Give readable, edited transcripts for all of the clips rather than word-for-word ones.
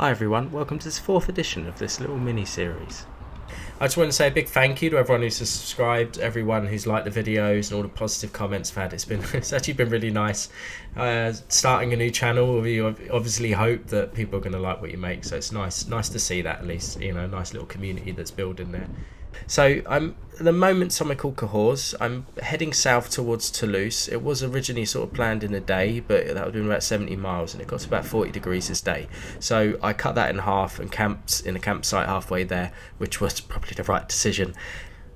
Hi everyone, welcome to this fourth edition of this little mini-series. I just want to say a big thank you to everyone who's subscribed, everyone who's liked the videos and all the positive comments I've had. It's actually been really nice. Starting a new channel, we obviously hope that people are going to like what you make, so it's nice to see that at least, you know, a nice little community that's building there. So I'm at the moment somewhere called Cahors. I'm heading south towards Toulouse. It was originally sort of planned in a day, but that would have been about 70 miles and it got to about 40 degrees this day. So I cut that in half and camped in a campsite halfway there, which was probably the right decision.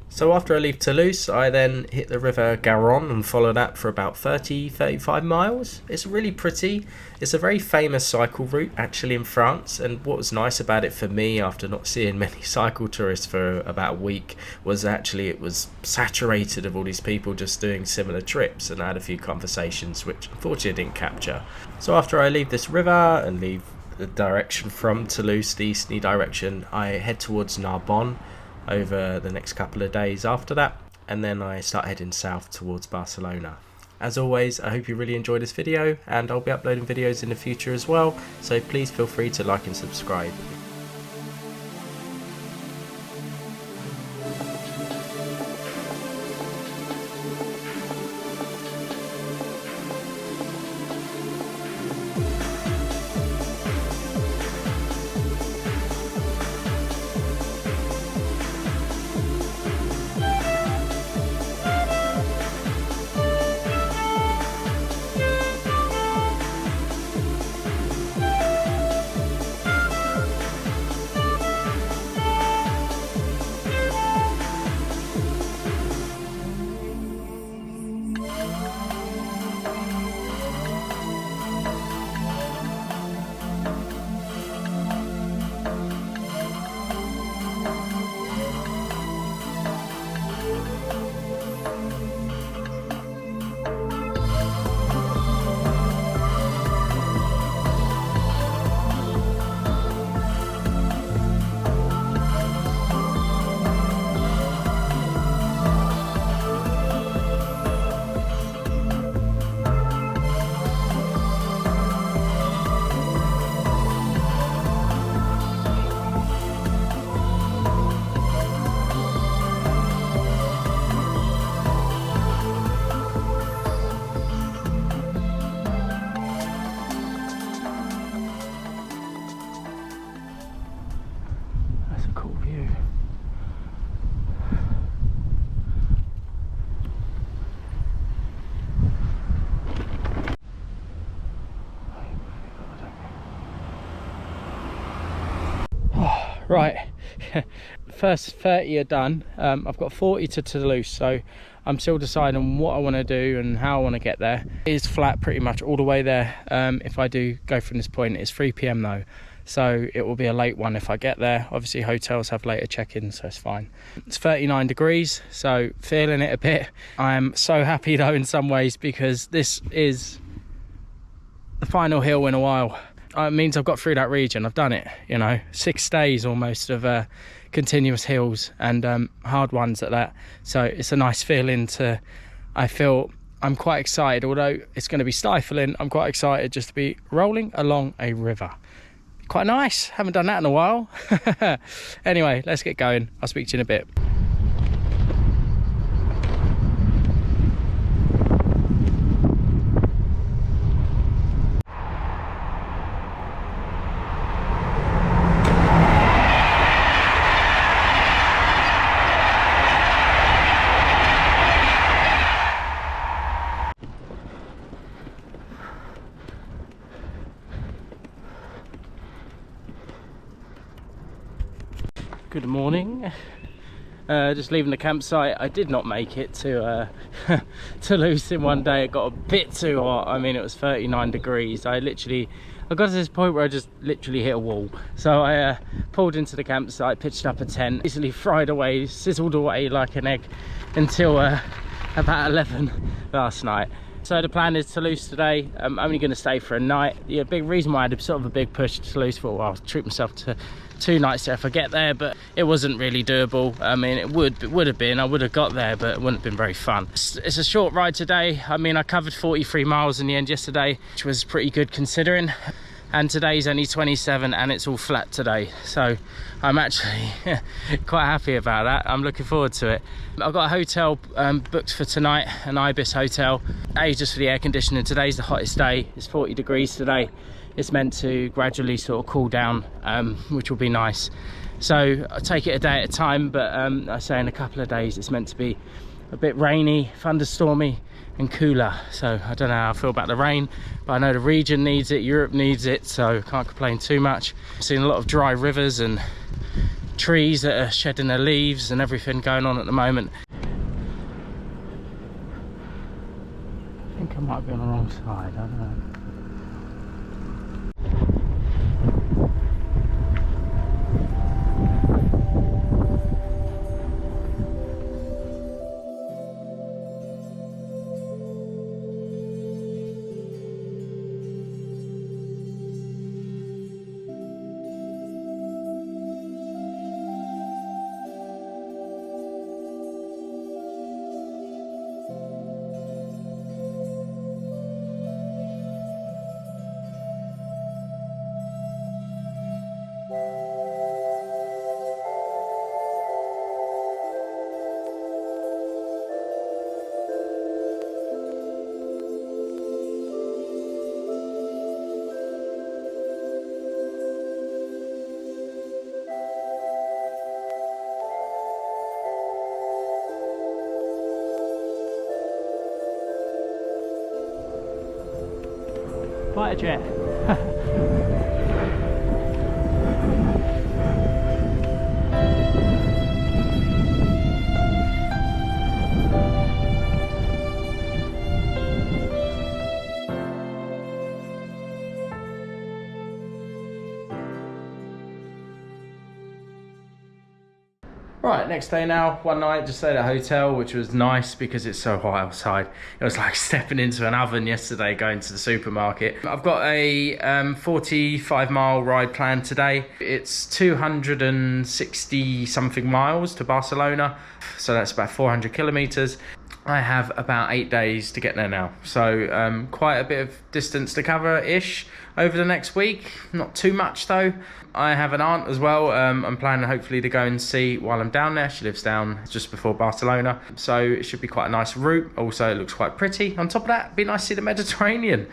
So after I leave Toulouse, I then hit the river Garonne and follow that for about 35 miles. It's really pretty. It's a very famous cycle route actually in France, and what was nice about it for me after not seeing many cycle tourists for about a week was actually it was saturated of all these people just doing similar trips, and I had a few conversations which unfortunately I didn't capture. So after I leave this river and leave the direction from Toulouse, the easterly direction, I head towards Narbonne over the next couple of days after that, and then I start heading south towards Barcelona. As always, I hope you really enjoyed this video, and I'll be uploading videos in the future as well, so please feel free to like and subscribe. Right, first 30 are done. I've got 40 to Toulouse, so I'm still deciding what I want to do and how I want to get there. It is flat pretty much all the way there. If I do go from this point, it's 3 PM though, so it will be a late one if I get there. Obviously hotels have later check-ins, so it's fine. It's 39 degrees, so feeling it a bit. I'm so happy though in some ways, because this is the final hill in a while. It means I've got through that region. I've done it, you know, 6 days almost of continuous hills, and hard ones at that. So it's a nice feeling I feel I'm quite excited, although it's going to be stifling. I'm quite excited just to be rolling along a river. Quite nice. Haven't done that in a while. Anyway, let's get going. I'll speak to you in a bit. Good morning. Just leaving the campsite. I did not make it to Toulouse in one day. It got a bit too hot. I mean, it was 39 degrees. I got to this point where I just literally hit a wall. So I pulled into the campsite, pitched up a tent, easily fried away, sizzled away like an egg until about 11 last night. So the plan is Toulouse today. I'm only going to stay for a night. The big reason why I had sort of a big push to Toulouse for a while, I'll treat myself to 2 nights there if I get there, but it wasn't really doable. I mean, it would have been, I would have got there, but it wouldn't have been very fun. It's a short ride today. I mean, I covered 43 miles in the end yesterday, which was pretty good considering. and today's only 27 and it's all flat today, so I'm actually quite happy about that. I'm looking forward to it. I've got a hotel booked for tonight, an Ibis hotel. Just for the air conditioning. Today's the hottest day. It's 40 degrees today. It's meant to gradually sort of cool down, which will be nice. So I'll take it a day at a time, but I say in a couple of days it's meant to be a bit rainy, thunderstormy and cooler. So I don't know how I feel about the rain, but I know the region needs it, Europe needs it, so can't complain too much. I've seen a lot of dry rivers and trees that are shedding their leaves and everything going on at the moment. I think I might be on the wrong side, I don't know. Fighter jet. Right, next day now, one night, just stayed at a hotel, which was nice because it's so hot outside. It was like stepping into an oven yesterday going to the supermarket. I've got a 45-mile ride planned today. It's 260 something miles to Barcelona, so that's about 400 kilometers. I have about 8 days to get there now, so quite a bit of distance to cover-ish over the next week. Not too much though. I have an aunt as well. I'm planning hopefully to go and see while I'm down there. She lives down just before Barcelona, so it should be quite a nice route. Also, it looks quite pretty. On top of that, it'd be nice to see the Mediterranean.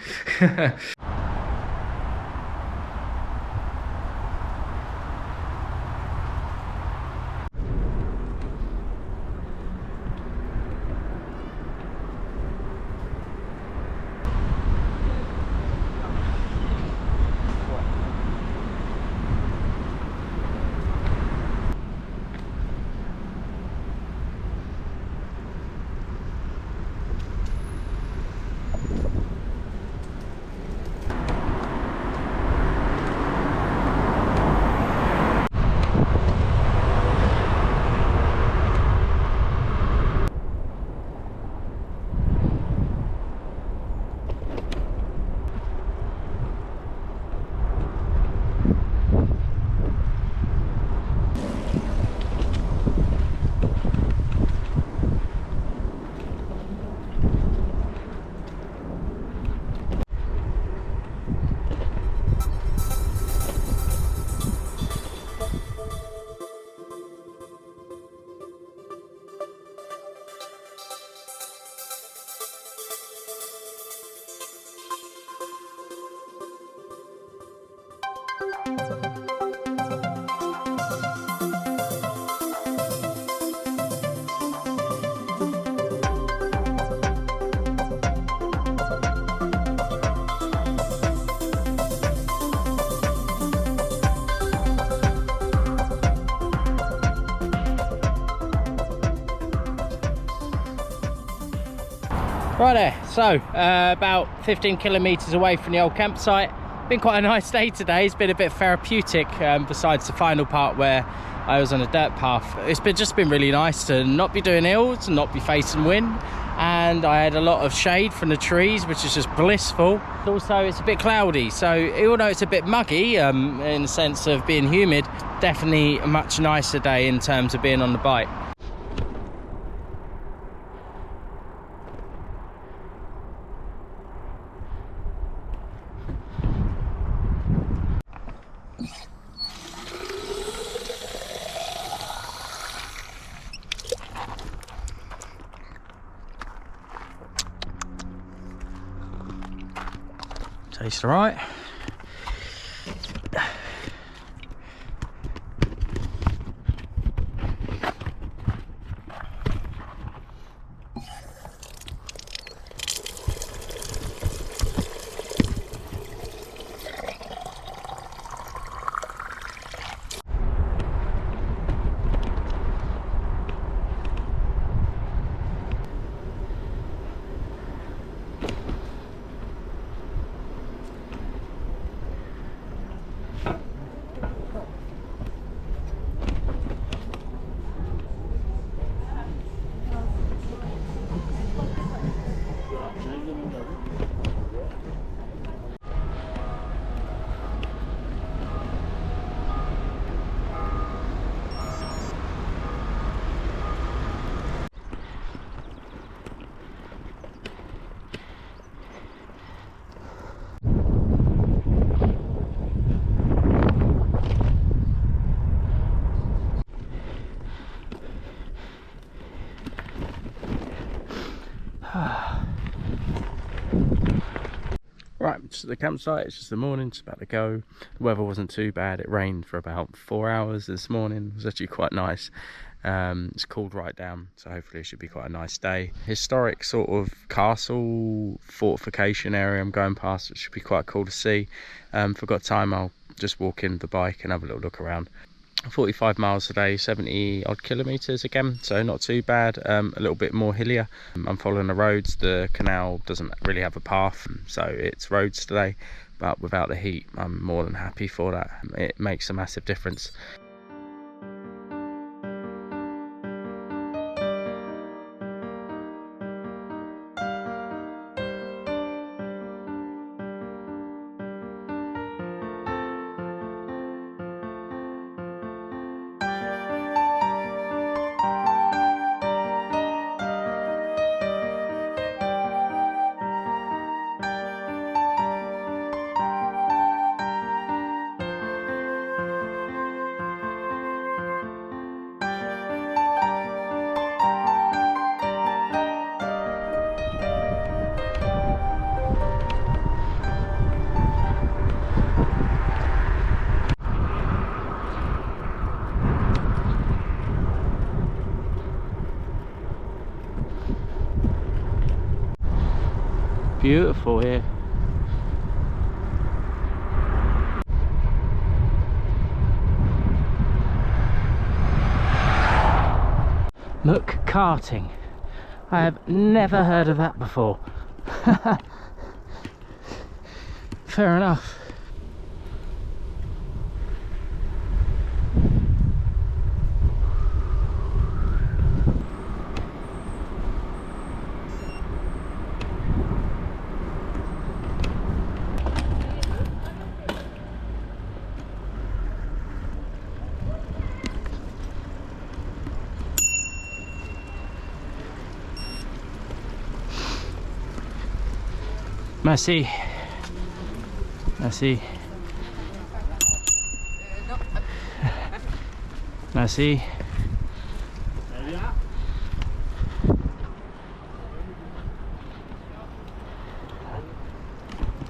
Right there, so about 15 kilometers away from the old campsite. Been quite a nice day today. It's been a bit therapeutic, besides the final part where I was on a dirt path. It's just been really nice to not be doing hills, to not be facing wind, and I had a lot of shade from the trees, which is just blissful. Also, it's a bit cloudy, so although it's a bit muggy in the sense of being humid, definitely a much nicer day in terms of being on the bike. Tastes alright. Right, just at the campsite. It's just the morning, just about to go. The weather wasn't too bad. It rained for about 4 hours this morning. It was actually quite nice. It's cooled right down, so hopefully it should be quite a nice day. Historic sort of castle fortification area I'm going past, which should be quite cool to see. If I've got time, I'll just walk in the bike and have a little look around. 45 miles a day, 70 odd kilometers again, so not too bad. A little bit more hillier. I'm following the roads. The canal doesn't really have a path, so it's roads today, but without the heat I'm more than happy for that. It makes a massive difference. Beautiful here. Look, karting. I have never heard of that before. Fair enough. Merci. Merci. Merci.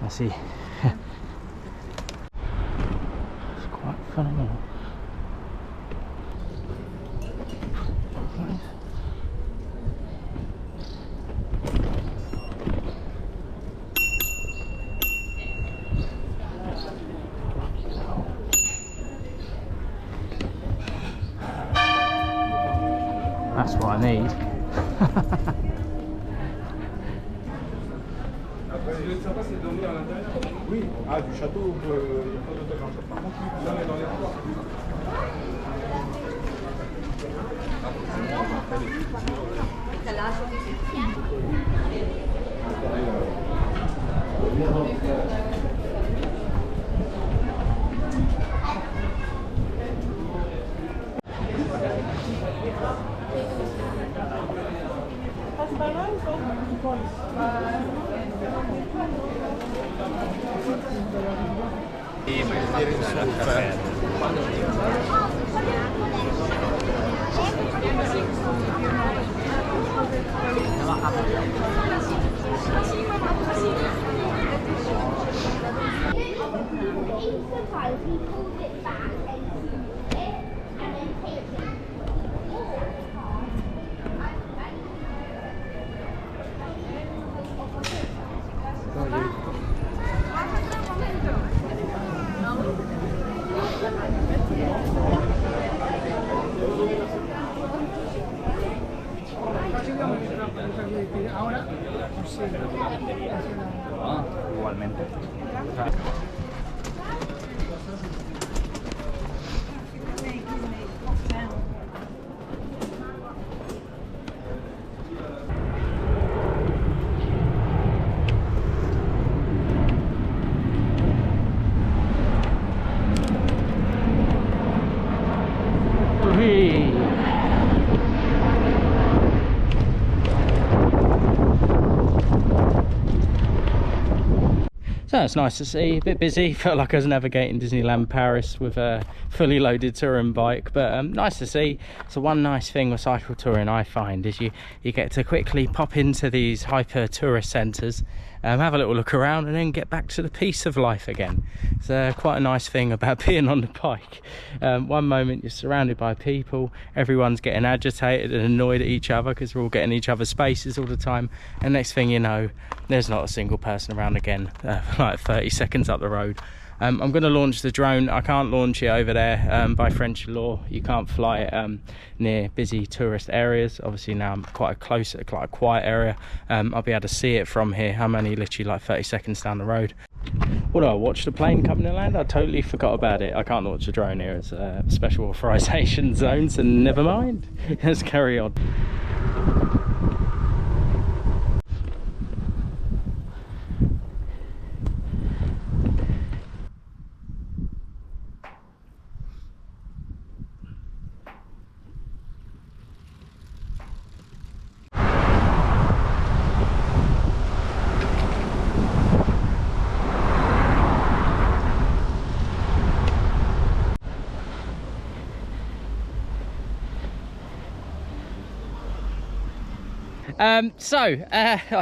Merci. It's quite funny. That's what I need. Oui, ah, du château, il n'y a pas d'hôtel dans le château. Par contre, là, on est dans les toits. Igualmente. So it's nice to see, a bit busy, felt like I was navigating Disneyland Paris with a fully loaded touring bike, but nice to see. So one nice thing with cycle touring I find is you get to quickly pop into these hyper tourist centres, have a little look around and then get back to the peace of life again. It's quite a nice thing about being on the bike. One moment you're surrounded by people, everyone's getting agitated and annoyed at each other because we're all getting each other's spaces all the time, and next thing you know there's not a single person around again, like 30 seconds up the road. I'm going to launch the drone. I can't launch it over there. By French law you can't fly it near busy tourist areas. Obviously now I'm quite close at quite a quiet area. I'll be able to see it from here. I'm only literally like 30 seconds down the road. Although I watched the plane coming to land, I totally forgot about it. I can't launch a drone here. It's a special authorization zone, so never mind. Let's carry on.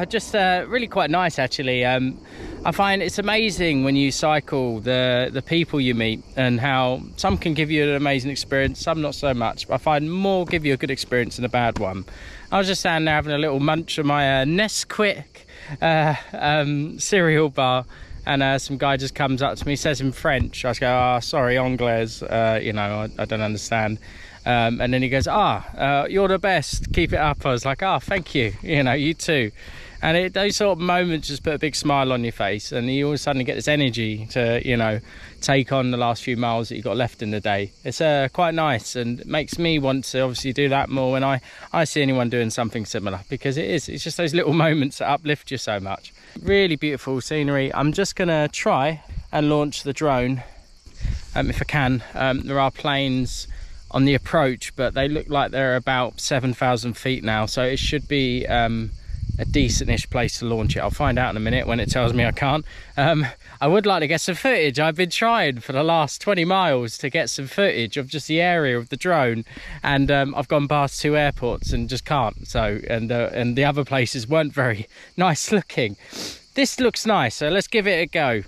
Just really quite nice actually. I find it's amazing when you cycle the people you meet, and how some can give you an amazing experience, some not so much, but I find more give you a good experience than a bad one. I was just standing there having a little munch of my Nesquik cereal bar, and some guy just comes up to me, says in French, I just go, "Oh, sorry, Anglaise, you know, I don't understand." And then he goes, "You're the best, keep it up." I was like, "Oh, thank you, you know, you too." And those sort of moments just put a big smile on your face, and you all of a sudden get this energy to, you know, take on the last few miles that you've got left in the day. It's quite nice, and it makes me want to obviously do that more when I see anyone doing something similar, because it's just those little moments that uplift you so much. Really beautiful scenery. I'm just gonna try and launch the drone if I can. There are planes on the approach, but they look like they're about 7,000 feet now, so it should be a decent-ish place to launch it. I'll find out in a minute when it tells me I can't. I would like to get some footage. I've been trying for the last 20 miles to get some footage of just the area of the drone, and I've gone past 2 airports and just can't. So and the other places weren't very nice looking. This looks nice, so let's give it a go.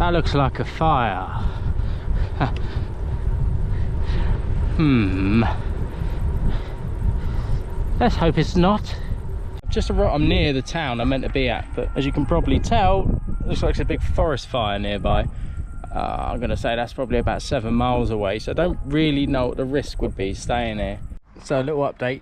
That looks like a fire. Let's hope it's not. I'm near the town I'm meant to be at, but as you can probably tell, it looks like it's a big forest fire nearby. I'm gonna say that's probably about 7 miles away, so I don't really know what the risk would be staying here. So a little update.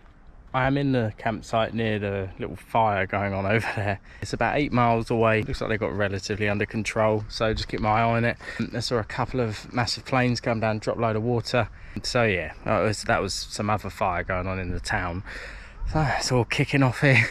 I am in the campsite near the little fire going on over there. It's about 8 miles away. Looks like they got it relatively under control, so just keep my eye on it. I saw a couple of massive planes come down, drop a load of water. So yeah, that was some other fire going on in the town. So it's all kicking off here.